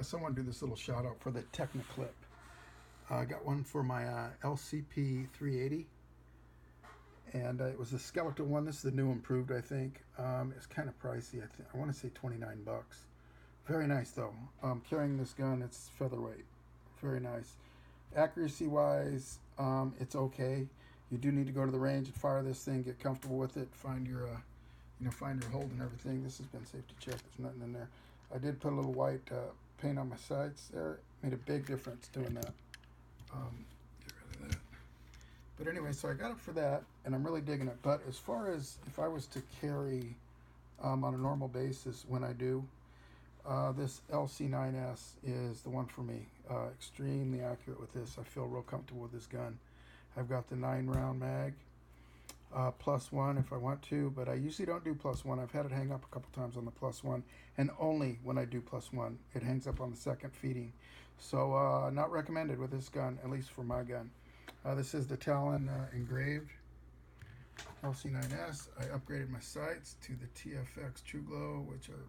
Someone do this little shout out for the Techna clip. I got one for my LCP 380, and it was the skeletal one. This is the new improved, I think. It's kind of pricey. I want to say 29 bucks. Very nice though. Carrying this gun, it's featherweight. Very nice. Accuracy wise, it's okay. You do need to go to the range and fire this thing, get comfortable with it, find your find your hold and everything. This has been safety checked. There's nothing in there. I did put a little white paint on my sights there. Made a big difference doing that. Get rid of that. But anyway, so I got it for that, and I'm really digging it. But as far as if I was to carry on a normal basis, when I do, this LC9S is the one for me. Extremely accurate with this. I feel real comfortable with this gun. I've got the 9-round mag, +1 if I want to, but I usually don't do +1. I've had it hang up a couple times on the +1, and only when I do +1. It hangs up on the second feeding. So not recommended with this gun, at least for my gun. This is the Talon engraved LC9S. I upgraded my sights to the TFX True Glow, which are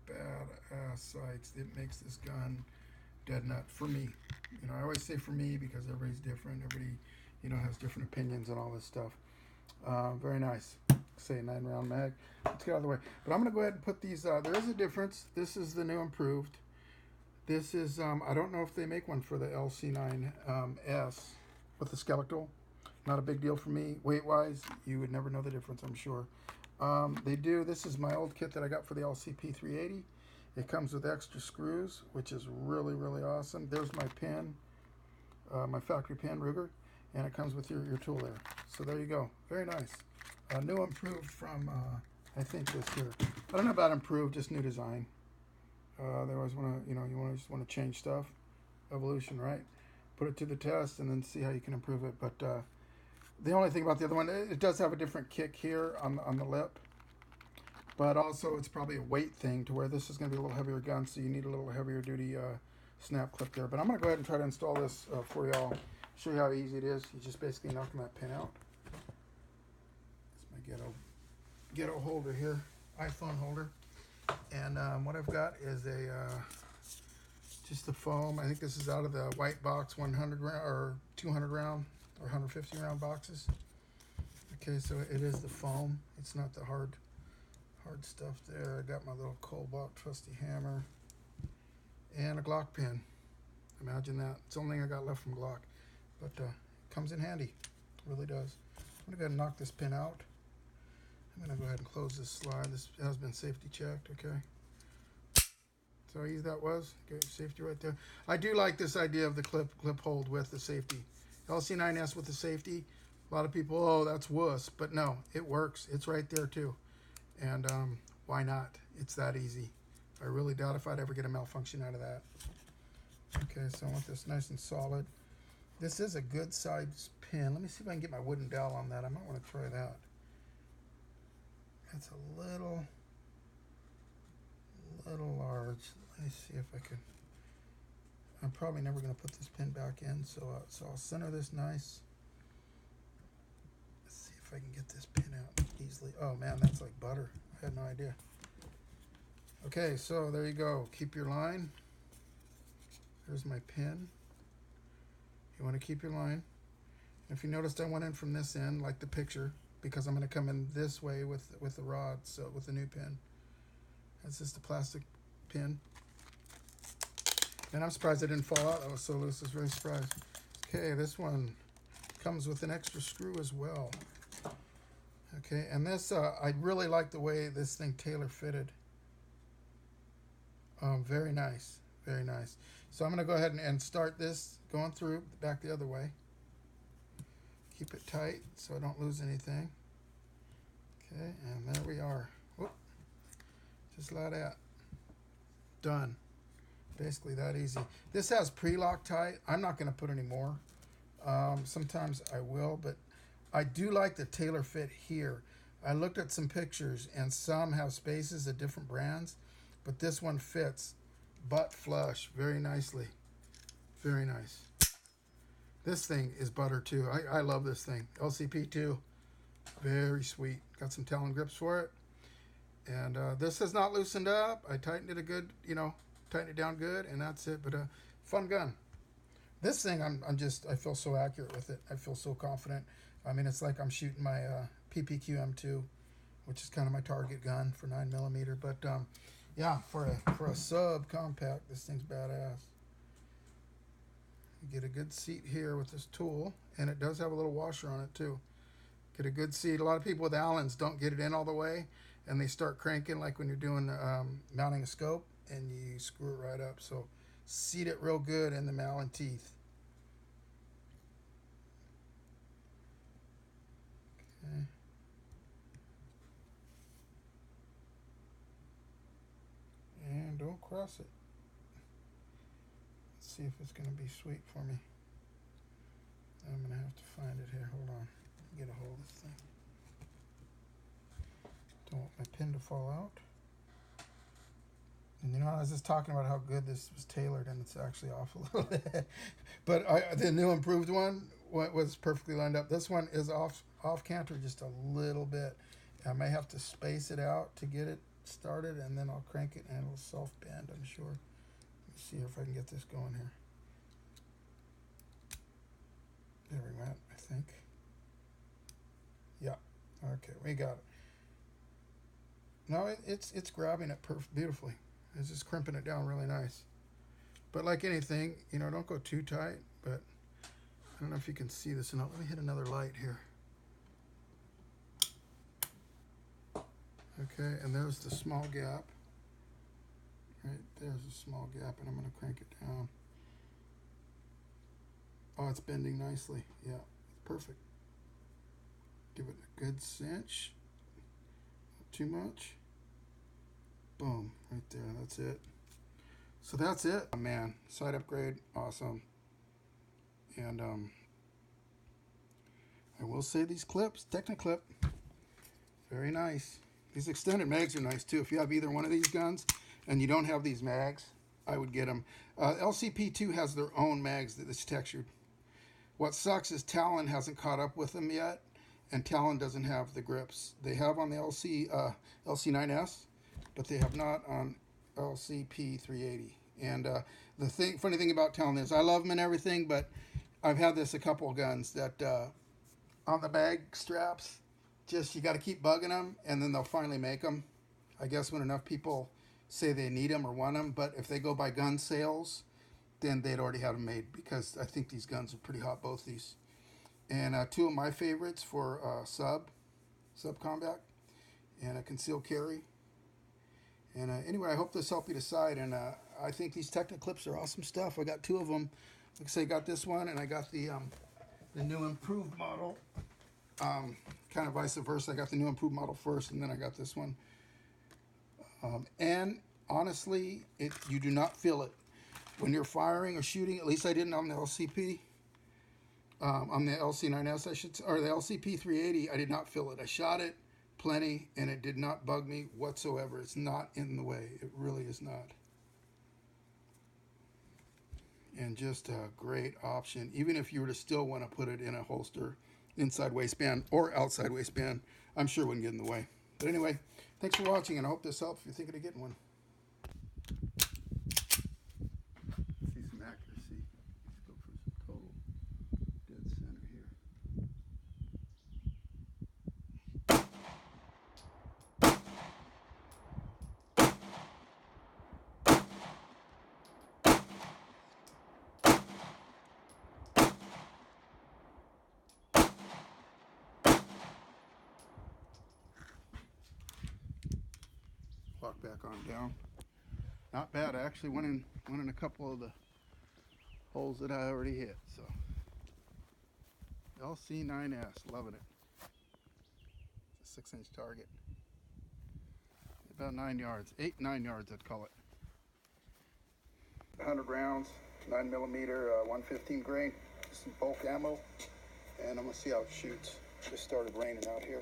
badass sights. It makes this gun dead nut for me. I always say for me because everybody's different. Everybody, has different opinions and all this stuff. Very nice. Say 9-round mag. Let's get out of the way. But I'm going to go ahead and put these. There is a difference. This is the new improved. This is, I don't know if they make one for the LC9S with the skeletal. Not a big deal for me. Weight-wise, you would never know the difference, I'm sure. They do. This is my old kit that I got for the LCP 380. It comes with extra screws, which is really, really awesome. There's my pin, my factory pin, Ruger, and it comes with your tool there. So there you go. Very nice. New improved from, I think this here. I don't know about improved, just new design. They always want to, you just want to change stuff. Evolution, right? Put it to the test and then see how you can improve it. But the only thing about the other one, it does have a different kick here on the lip. But also it's probably a weight thing to where this is going to be a little heavier gun, so you need a little heavier duty snap clip there. But I'm going to go ahead and try to install this for y'all. Show you how easy it is. You just basically knock that pin out. It's my ghetto holder here, iPhone holder. And what I've got is just the foam. I think this is out of the white box 100 round or 200 round or 150 round boxes. Okay, so it is the foam. It's not the hard stuff there. I got my little Cobalt trusty hammer and a Glock pin. Imagine that. It's the only thing I got left from Glock, but it comes in handy. It really does. I'm gonna go ahead and knock this pin out. I'm gonna go ahead and close this slide. This has been safety checked. Okay. So how easy that was. Okay, safety right there. I do like this idea of the clip hold with the safety. LC9S with the safety. A lot of people, oh, that's wuss, but no, it works. It's right there too. And why not? It's that easy. I really doubt if I'd ever get a malfunction out of that. Okay, so I want this nice and solid. This is a good size pin. Let me see if I can get my wooden dowel on that. I might want to try that. That's a little large. Let me see if I can. I'm probably never going to put this pin back in, so I'll center this nice. Let's see if I can get this pin out easily. Oh man, that's like butter. I had no idea. Okay, so there you go. Keep your line. There's my pin. You want to keep your line. If you noticed, I went in from this end, like the picture, because I'm going to come in this way with the rod, so with the new pin. That's just a plastic pin. And I'm surprised it didn't fall out. I was so loose. I was very surprised. Okay, this one comes with an extra screw as well. Okay, and this, I really like the way this thing tailor fitted. Very nice, very nice. So I'm going to go ahead and start this going through back the other way. Keep it tight so I don't lose anything. Okay, and there we are. Whoop. Just like that. Done. Basically that easy. This has pre-Loctite. I'm not going to put any more. Sometimes I will, but I do like the tailor fit here. I looked at some pictures and some have spaces at different brands, but this one fits butt flush very nicely. Very nice. This thing is butter too. I love this thing. LCP too. Very sweet. Got some Talon grips for it. And this has not loosened up. I tightened it a good, tighten it down good, and that's it. But fun gun. This thing, I feel so accurate with it. I feel so confident. I mean, it's like I'm shooting my PPQ M2, which is kind of my target gun for 9mm. But yeah, for a sub compact, this thing's badass. You get a good seat here with this tool, and it does have a little washer on it too. Get a good seat. A lot of people with Allens don't get it in all the way, and they start cranking like when you're doing mounting a scope, and you screw it right up. So seat it real good in the Allen teeth. Okay. And don't cross it. Let's see if it's going to be sweet for me. I'm going to have to find it here. Hold on. Get a hold of this thing. Don't want my pin to fall out. And you know, I was just talking about how good this was tailored, and it's actually off a little bit. But the new improved one was perfectly lined up. This one is off canter just a little bit. I may have to space it out to get it started, and then I'll crank it, and it'll soft bend, I'm sure. Let me see if I can get this going here. There we went, I think. Yeah, okay, we got it. No, it's grabbing it beautifully. It's just crimping it down really nice. But like anything, you know, don't go too tight. But I don't know if you can see this enough. Let me hit another light here. Okay, and there's the small gap. Right, there's a small gap, and I'm going to crank it down. Oh, it's bending nicely. Yeah, it's perfect. Give it a good cinch. Not too much. Boom, right there, that's it. So that's it. Oh, man, side upgrade, awesome. And I will say these clips, Techna clip, very nice. These extended mags are nice too. If you have either one of these guns and you don't have these mags, I would get them. LCP2 has their own mags that is textured. What sucks is Talon hasn't caught up with them yet, and Talon doesn't have the grips. They have on the LC9S, but they have not on LCP 380. And the funny thing about Talon is I love them and everything, but I've had this a couple of guns that on the bag straps, just you got to keep bugging them, and then they'll finally make them. I guess when enough people say they need them or want them, but if they go by gun sales, then they'd already have them made, because I think these guns are pretty hot, both these. And two of my favorites for sub combat and a concealed carry. And anyway, I hope this helped you decide. And I think these Techna clips are awesome stuff. I got two of them. Like I say, I got this one, and I got the new improved model. Kind of vice versa. I got the new improved model first, and then I got this one. And honestly, you do not feel it when you're firing or shooting. At least I didn't on the LCP. On the LC9S, I should say, or the LCP 380, I did not feel it. I shot it plenty, and it did not bug me whatsoever. It's not in the way. It really is not. And just a great option, even if you were to still want to put it in a holster, inside waistband or outside waistband, I'm sure it wouldn't get in the way. But anyway, thanks for watching, and I hope this helps if you're thinking of getting one. See some accuracy. Let's go for some total dead center here. Lock back on down. Not bad. I actually went in a couple of the holes that I already hit. So LC9S, loving it. It's a 6-inch target. About 9 yards, 8-9 yards, I'd call it. 100 rounds, 9mm, 115 grain, some bulk ammo, and I'm gonna see how it shoots. Just started raining out here.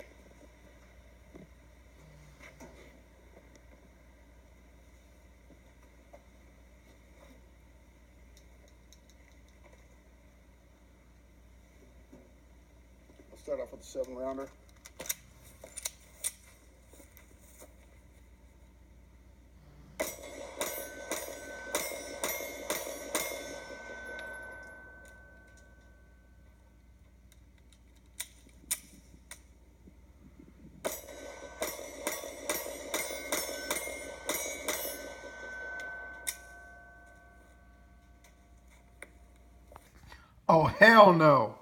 Start off with a 7-rounder. Oh, hell no.